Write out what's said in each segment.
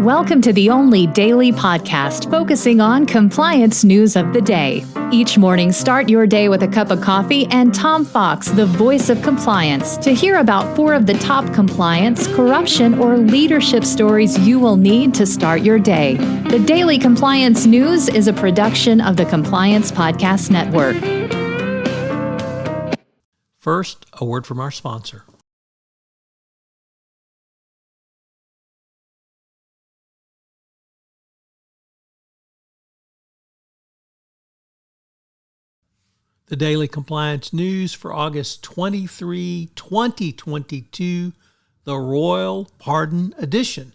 Welcome to the only daily podcast focusing on compliance news of the day. Each morning, start your day with a cup of coffee and Tom Fox, the voice of compliance, to hear about 4 of the top compliance, corruption, or leadership stories you will need to start your day. The Daily Compliance News is a production of the Compliance Podcast Network. First, a word from our sponsor. The Daily Compliance News for August 23, 2022, the Royal Pardon Edition.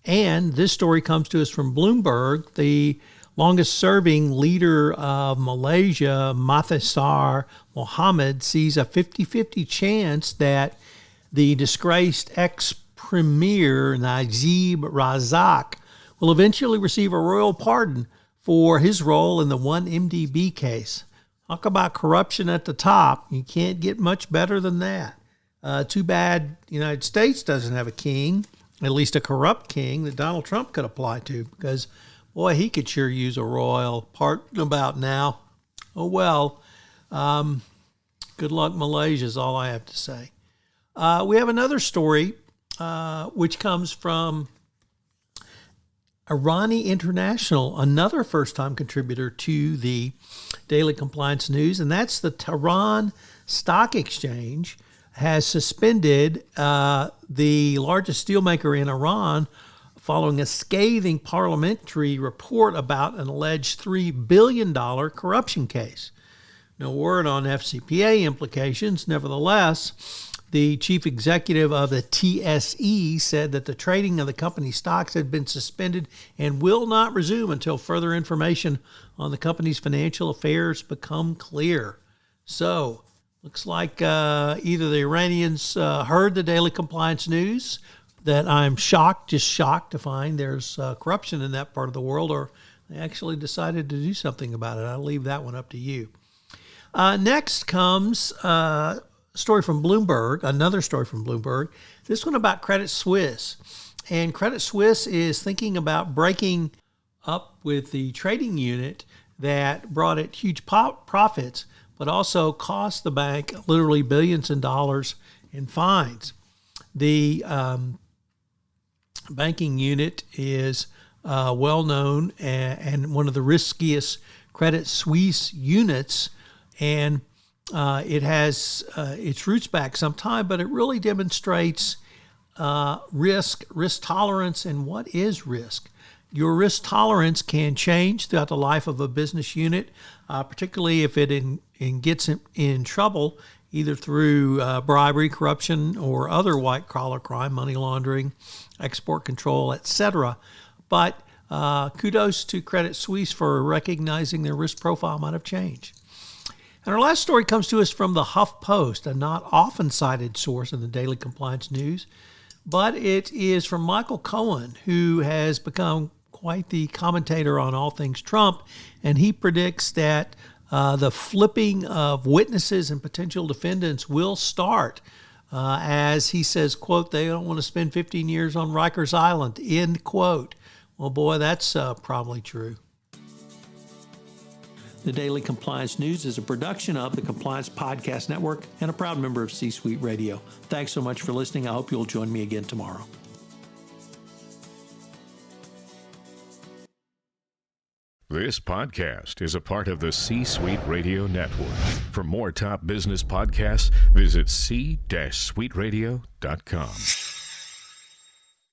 And this story comes to us from Bloomberg. The longest-serving leader of Malaysia, Mahathir Mohamad, sees a 50-50 chance that the disgraced ex-premier Najib Razak will eventually receive a royal pardon for his role in the 1MDB case. Talk about corruption at the top. You can't get much better than that. Too bad the United States doesn't have a king, at least a corrupt king, that Donald Trump could apply to, because, boy, he could sure use a royal pardon about now. Oh, well. Good luck, Malaysia, is all I have to say. We have another story, which comes from Irani International, another first-time contributor to the Daily Compliance News, and that's the Teheran Stock Exchange has suspended the largest steelmaker in Iran following a scathing parliamentary report about an alleged $3 billion corruption case. No word on FCPA implications. Nevertheless, the chief executive of the TSE said that the trading of the company's stocks had been suspended and will not resume until further information on the company's financial affairs become clear. So, looks like either the Iranians heard the Daily Compliance News, that I'm shocked to find there's corruption in that part of the world, or they actually decided to do something about it. I'll leave that one up to you. Next comes story from Bloomberg, another story from Bloomberg, this one about Credit Suisse. And Credit Suisse is thinking about breaking up with the trading unit that brought it huge profits, but also cost the bank literally billions of dollars in fines. The banking unit is well known and one of the riskiest Credit Suisse units, and it has its roots back some time, but it really demonstrates risk tolerance, and what is risk. Your risk tolerance can change throughout the life of a business unit, particularly if it gets in trouble, either through bribery, corruption, or other white-collar crime, money laundering, export control, etc. But kudos to Credit Suisse for recognizing their risk profile might have changed. And our last story comes to us from the HuffPost, a not often cited source in the Daily Compliance News, but it is from Michael Cohen, who has become quite the commentator on all things Trump, and he predicts that the flipping of witnesses and potential defendants will start as he says, quote, they don't want to spend 15 years on Rikers Island, end quote. Well, boy, that's probably true. The Daily Compliance News is a production of the Compliance Podcast Network and a proud member of C-Suite Radio. Thanks so much for listening. I hope you'll join me again tomorrow. This podcast is a part of the C-Suite Radio Network. For more top business podcasts, visit c-suiteradio.com.